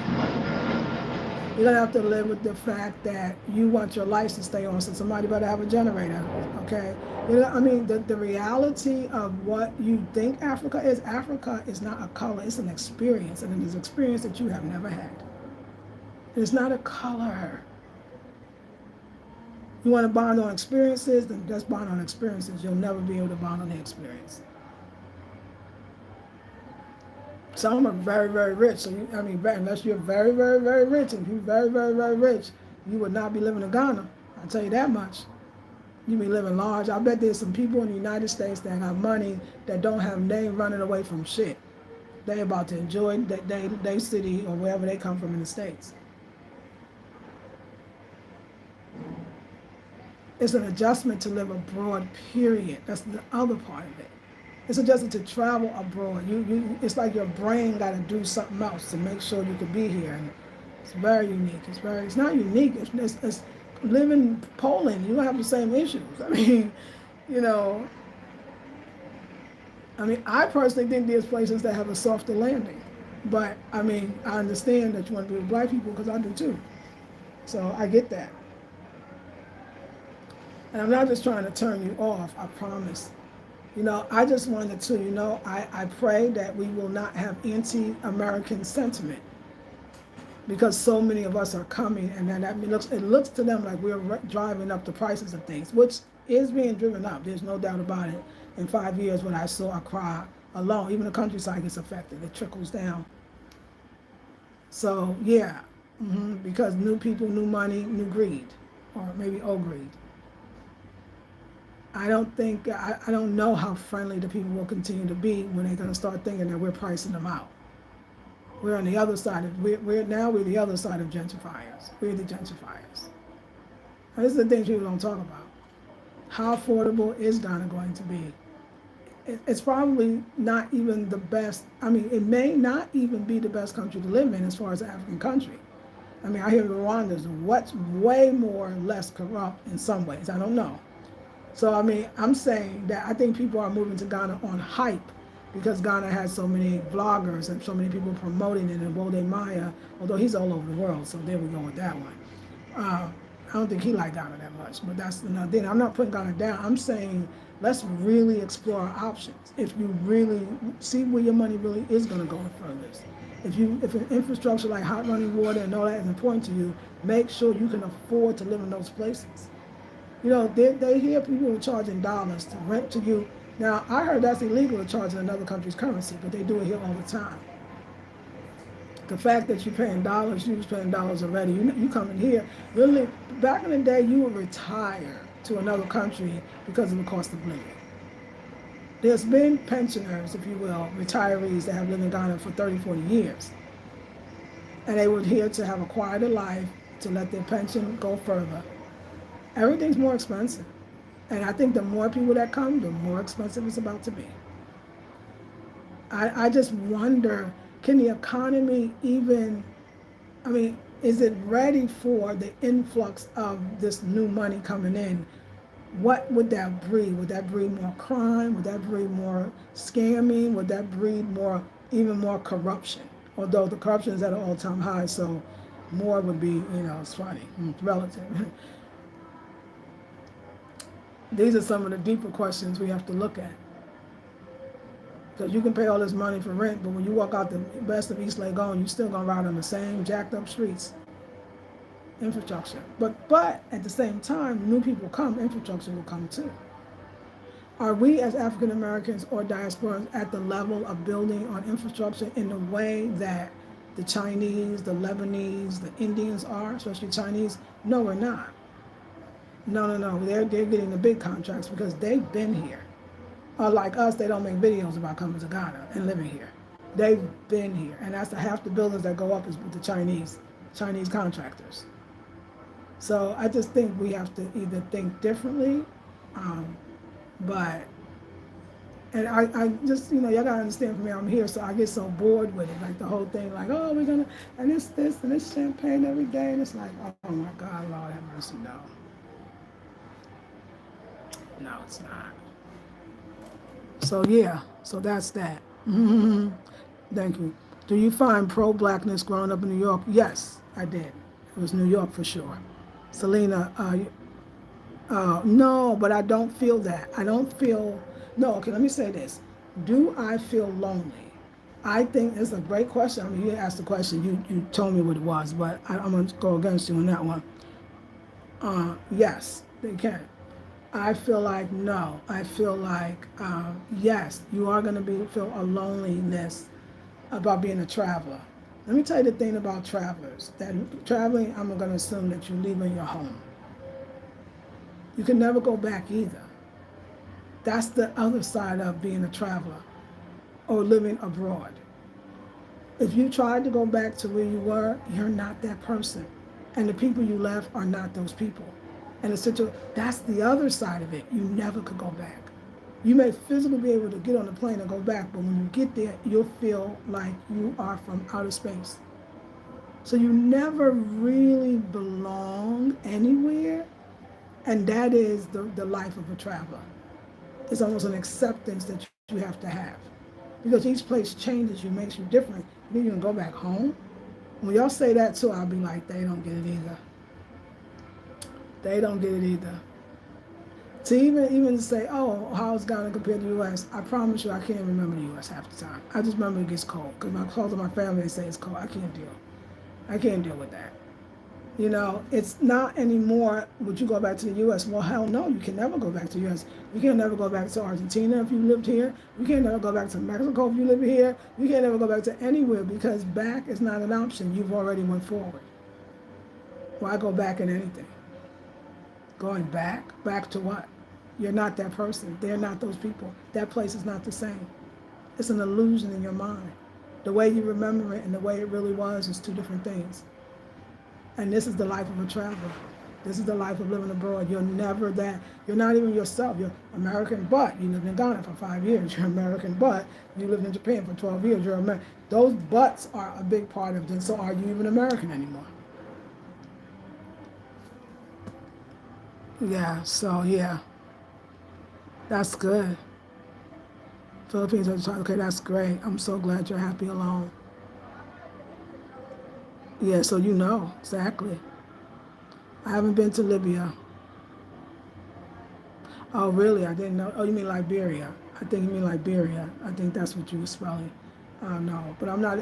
You're gonna have to live with the fact that you want your lights to stay on, so somebody better have a generator. Okay, you know, I mean, the reality of what you think Africa is not a color. It's an experience, and it is an experience that you have never had. It's not a color. You want to bond on experiences, then just bond on experiences. You'll never be able to bond on the experience. Some are very, very rich. So you, I mean, unless you're very, very, very rich, and if you're very, very, very rich, you would not be living in Ghana. I'll tell you that much. You be living large. I bet there's some people in the United States that have money that don't have, they ain't running away from shit. They about to enjoy their city or wherever they come from in the States. It's an adjustment to live abroad, period. That's the other part of it. It's adjusted to travel abroad. It's like your brain got to do something else to make sure you could be here. And it's very unique. It's not unique. It's live in Poland. You don't have the same issues. I mean, you know, I personally think there's places that have a softer landing. But, I mean, I understand that you want to be with black people because I do too. So I get that. And I'm not just trying to turn you off, I promise. You know, I just wanted to, you know, I pray that we will not have anti-American sentiment because so many of us are coming, and then it looks to them like we're driving up the prices of things, which is being driven up. There's no doubt about it. In 5 years, when I saw Accra alone, even the countryside gets affected. It trickles down. So yeah, because new people, new money, new greed, or maybe old greed. I don't know how friendly the people will continue to be when they're going to start thinking that we're pricing them out. We're on the other side of, we're the other side of gentrifiers. We're the gentrifiers. Now, this is the things people don't talk about. How affordable is Ghana going to be? It's probably not even the best. I mean, it may not even be the best country to live in as far as an African country. I mean, I hear Rwanda is what's way more or less corrupt in some ways. I don't know. So, I mean, I'm saying that I think people are moving to Ghana on hype because Ghana has so many vloggers and so many people promoting it, and Wode Maya, although he's all over the world, so there we go with that one. I don't think he liked Ghana that much, but that's another thing. I'm not putting Ghana down. I'm saying let's really explore our options. If you really see where your money really is going to go furthest. If an infrastructure like hot running water and all that is important to you, make sure you can afford to live in those places. You know, they hear people charging dollars to rent to you. Now, I heard that's illegal to charge in another country's currency, but they do it here all the time. The fact that you're paying dollars, you was paying dollars already. You come in here, really, back in the day, you would retire to another country because of the cost of living. There's been pensioners, if you will, retirees that have lived in Ghana for 30, 40 years. And they were here to have a quieter life, to let their pension go further. Everything's more expensive. And I think the more people that come, the more expensive it's about to be. I just wonder, can the economy even, I mean, is it ready for the influx of this new money coming in? What would that breed? Would that breed more crime? Would that breed more scamming? Would that breed even more corruption? Although the corruption is at an all-time high, so more would be, it's funny, it's relative. These are some of the deeper questions we have to look at. Because you can pay all this money for rent, but when you walk out the best of East Legon, you're still going to ride on the same jacked up streets. Infrastructure. But at the same time, new people come, infrastructure will come too. Are we as African Americans or diasporans at the level of building on infrastructure in the way that the Chinese, the Lebanese, the Indians are, especially Chinese? No, we're not. No. They're getting the big contracts because they've been here. Like us, they don't make videos about coming to Ghana and living here. They've been here. And that's half the buildings that go up is with the Chinese contractors. So I just think we have to either think differently, and I just, y'all gotta understand for me, I'm here, so I get so bored with it. Like the whole thing, like, oh, we're gonna, and this, and this champagne every day. And it's like, oh my God, Lord have mercy, no. No, it's not. So yeah, so that's that. Thank you. Do you find pro-blackness growing up in New York? Yes, I did. It was New York for sure. Selena, no, but I don't feel that. No, okay, let me say this. Do I feel lonely? I think it's a great question. I mean, you asked the question, you told me what it was, but I'm going to go against you on that one. Yes, They can. I feel like no. I feel like yes, you are going to feel a loneliness about being a traveler. Let me tell you the thing about travelers. That traveling, I'm going to assume that you're leaving your home. You can never go back either. That's the other side of being a traveler or living abroad. If you tried to go back to where you were, you're not that person. And the people you left are not those people. And that's the other side of it. You never could go back. You may physically be able to get on the plane and go back, but when you get there, you'll feel like you are from outer space. So you never really belong anywhere, and that is the life of a traveler. It's almost an acceptance that you have to have. Because each place changes you, makes you different. Then you can go back home. When y'all say that too, I'll be like, they don't get it either. They don't get it either. To even say, oh, how's Ghana compared to the U.S., I promise you I can't remember the U.S. half the time. I just remember it gets cold. Because when I call to my family, they say it's cold. I can't deal. I can't deal with that. You know, it's not anymore, would you go back to the U.S.? Well, hell no, you can never go back to the U.S. You can never go back to Argentina if you lived here. You can never go back to Mexico if you live here. You can never go back to anywhere because back is not an option. You've already went forward. Why go back in anything? Going back? Back to what? You're not that person. They're not those people. That place is not the same. It's an illusion in your mind. The way you remember it and the way it really was is two different things. And this is the life of a traveler. This is the life of living abroad. You're never that. You're not even yourself. You're American, but you lived in Ghana for 5 years. You're American, but you lived in Japan for 12 years. You're American. Those buts are a big part of this. So are you even American anymore? Yeah, so yeah. That's good. Philippines are trying, okay, that's great. I'm so glad you're happy alone. Yeah, so you know, exactly. I haven't been to Libya. Oh, really? I didn't know. Oh, you mean Liberia? I think you mean Liberia. I think that's what you were spelling. No, but I'm not.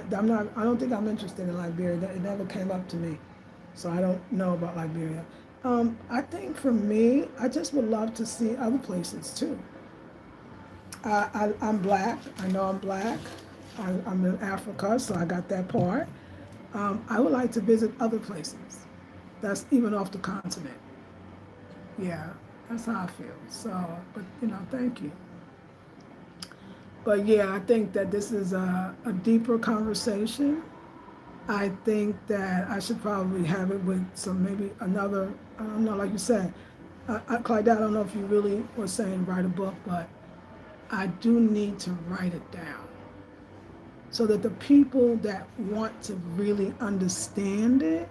I don't think I'm interested in Liberia. It never came up to me, so I don't know about Liberia. I think for me, I just would love to see other places too. I'm black. I know I'm black. I'm in Africa, so I got that part. I would like to visit other places. That's even off the continent. Yeah, that's how I feel. So, but thank you. But yeah, I think that this is a deeper conversation. I think that I should probably have it with some maybe another, I don't know, like you said, Clyde, I don't know if you really were saying write a book, but I do need to write it down so that the people that want to really understand it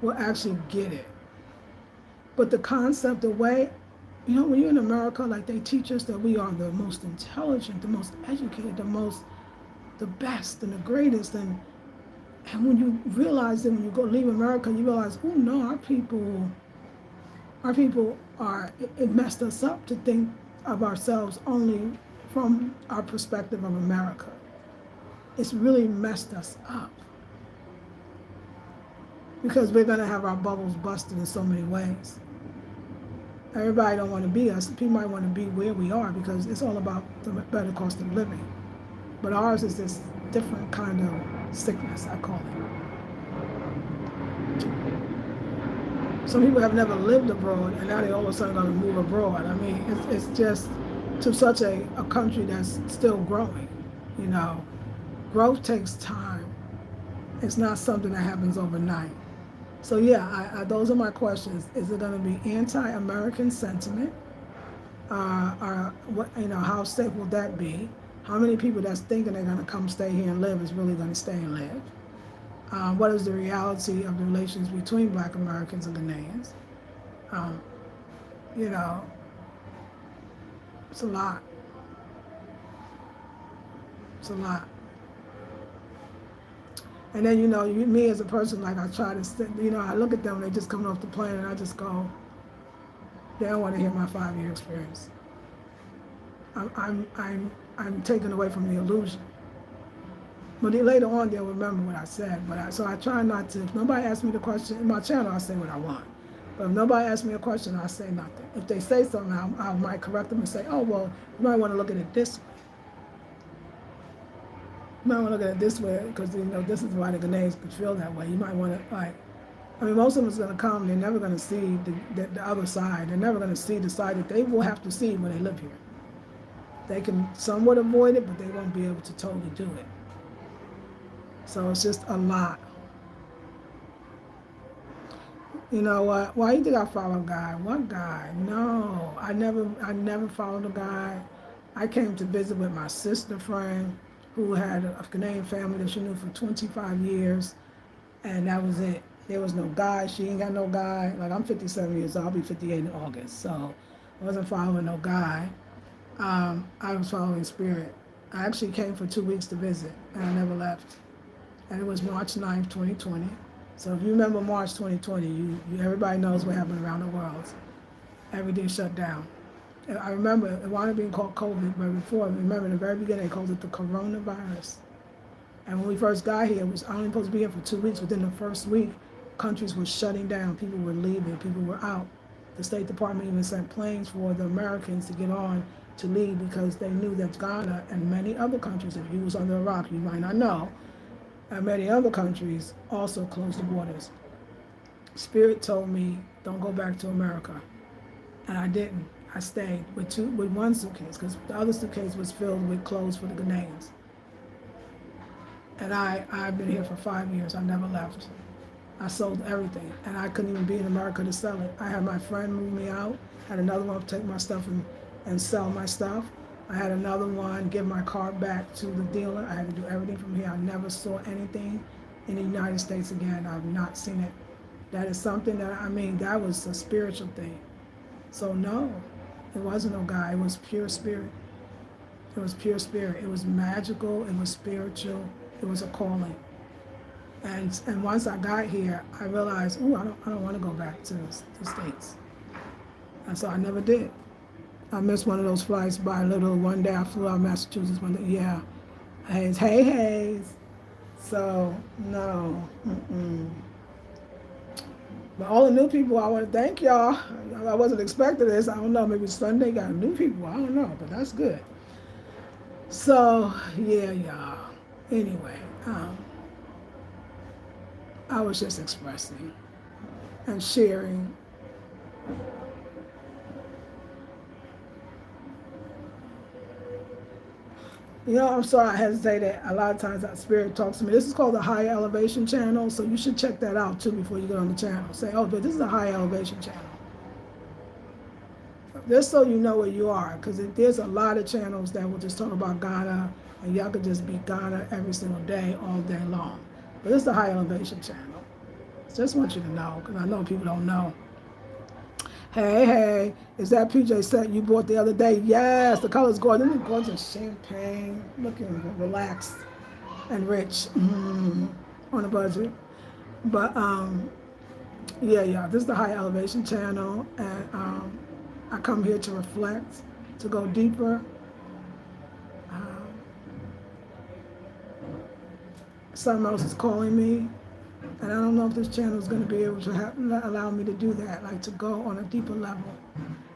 will actually get it. But the concept, the way, when you're in America, like they teach us that we are the most intelligent, the most educated, the best and the greatest. And when you realize that when you go leave America, you realize, oh no, our people it messed us up to think of ourselves only from our perspective of America. It's really messed us up because we're going to have our bubbles busted in so many ways. Everybody don't want to be us. People might want to be where we are because it's all about the better cost of living. But ours is this different kind of sickness, I call it. Some people have never lived abroad, and now they all of a sudden going to move abroad. I mean, it's just to such a country that's still growing. Growth takes time. It's not something that happens overnight. So yeah, those are my questions. Is it going to be anti-American sentiment? Or what? How safe will that be? How many people that's thinking they're going to come stay here and live is really going to stay and live? What is the reality of the relations between Black Americans and Ghanaians? It's a lot. It's a lot. And then, me as a person, like I try to, I look at them, they just coming off the plane and I just go, they don't want to hear my 5-year experience. I'm taken away from the illusion. But later on, they'll remember what I said. So I try not to, if nobody asks me the question, in my channel, I say what I want. But if nobody asks me a question, I say nothing. If they say something, I might correct them and say, oh, well, you might want to look at it this way. You might want to look at it this way because, this is why the Ghanaians could feel that way. You might want to, most of them is going to come. They're never going to see the other side. They're never going to see the side that they will have to see when they live here. They can somewhat avoid it, but they won't be able to totally do it. So it's just a lot. You know what? Why you think I follow a guy? What guy? No, I never followed a guy. I came to visit with my sister friend who had a Ghanaian family that she knew for 25 years, and that was it. There was no guy. She ain't got no guy. Like, I'm 57 years old. I'll be 58 in August. So I wasn't following no guy. I was following spirit. I actually came for 2 weeks to visit, and I never left. And it was March 9th, 2020. So if you remember March 2020, everybody knows what happened around the world. Everything shut down. And I remember it wound up being called COVID, but before, remember in the very beginning, they called it the coronavirus. And when we first got here, it was only supposed to be here for 2 weeks. Within the first week, countries were shutting down. People were leaving. People were out. The State Department even sent planes for the Americans to get on to leave because they knew that Ghana and many other countries, if you was under a rock, you might not know, and many other countries also closed the borders. Spirit told me, don't go back to America. And I didn't. I stayed with one suitcase because the other suitcase was filled with clothes for the Ghanaians. And I've been here for 5 years. I never left. I sold everything. And I couldn't even be in America to sell it. I had my friend move me out, had another one take my stuff and sell my stuff. I had another one give my car back to the dealer. I had to do everything from here. I never saw anything in the United States again. I've not seen it. That is something that was a spiritual thing. So no, it wasn't no guy. It was pure spirit. It was pure spirit. It was magical. It was spiritual. It was a calling. And once I got here, I realized, I don't want to go back to the States. And so I never did. I missed one of those flights by a little. One day I flew out of Massachusetts. One day, yeah. Hayes. So, no. But all the new people, I want to thank y'all. I wasn't expecting this. I don't know. Maybe Sunday got new people. I don't know. But that's good. So, yeah, y'all. Anyway, I was just expressing and sharing. I'm sorry I hesitated. A lot of times that spirit talks to me. This is called the High Elevation channel, so you should check that out too before you get on the channel. Say, but this is a High Elevation channel. Just so you know where you are, because there's a lot of channels that will just talk about Ghana, and y'all could just be Ghana every single day, all day long. But this is the High Elevation channel. Just want you to know, because I know people don't know. Hey, is that PJ set you bought the other day? Yes, the color's gorgeous. Isn't it gorgeous? Champagne, looking relaxed and rich on a budget. But yeah, this is the High Elevation channel, and I come here to reflect, to go deeper. Something else is calling me. And I don't know if this channel is going to be able to allow me to do that, like to go on a deeper level.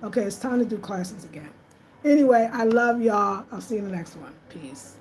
Okay, it's time to do classes again. Anyway, I love y'all. I'll see you in the next one. Peace.